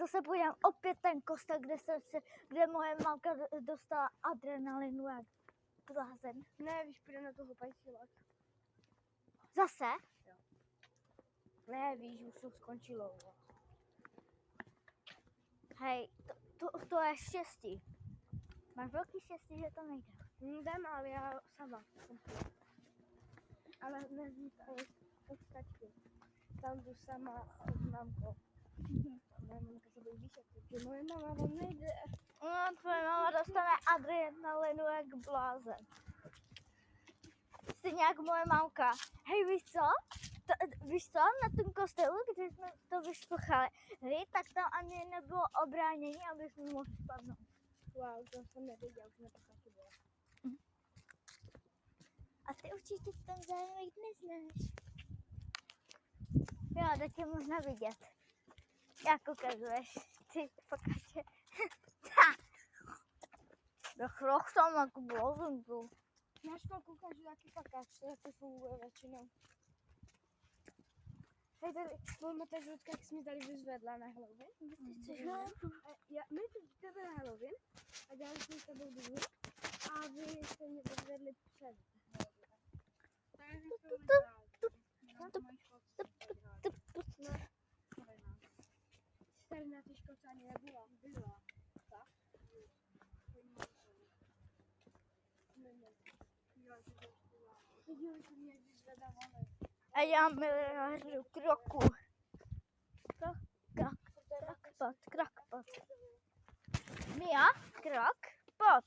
to se podívám opět ten kostel, kde moje mamka dostala adrenalinu jak blázen. Ne, víš, půjde na toho pajsílak. Zase? Ne, víš, už to skončilo. Hej, to je štěstí. Máš velký štěstí, že to nejde. Jdem, ale já sama. Ale nezní tady podstačky. Tam jdu sama s mamkou. Moje mamka se bojí výšek, protože moje mama vám nejde. No, tvoje mama dostane adrenalinu jak blázen. Stejně jak moje mamka. Hej, víš co? Víš co? Na tom kostelu, když jsme to vyšplchali, tak tam ani nebylo obránění, aby jsme mohli spadnout. Wow, to jsem nevěděla, už mě to taky bylo. A ty určitě ten zájemek neznáš. Jo, tak je možná vidět. Jak ukazuješ. Ty pakače. Tak roh tam jako blázen byl. Na školku ukážu taky pakáč, to taky funguje většinou. Hej, tady, máme ta žlutka, jak jsi mi tady vyzvedla na Halloween. My tu tebe na Halloween a dělali jsme s tebou důvod a vy jste mě vyzvedli před Tady na té školce ani nebyla. Byla. Tak? Jo, že mě vyzvedávali. A já miluji kroku. Krok, pot. Mia, krok, pot.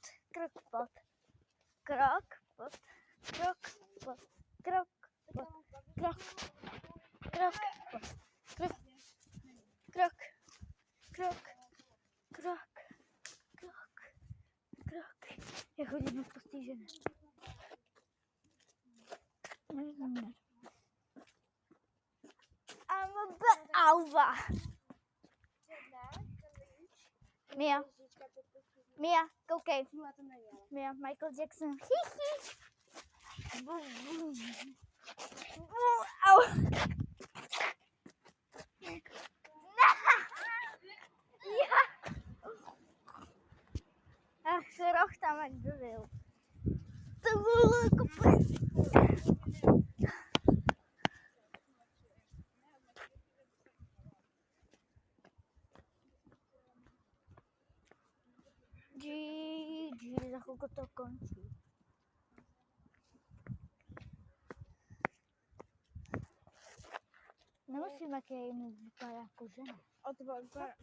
Je hodinu postižené. I'm a bit over. Mia, koukej. Mia, Michael Jackson. Hihi. Au. Ach, roh tam jak byl. To bylo jako GG, za chvilku to končí. Nemusím, jak je jim vypadá jako žena. Vypadá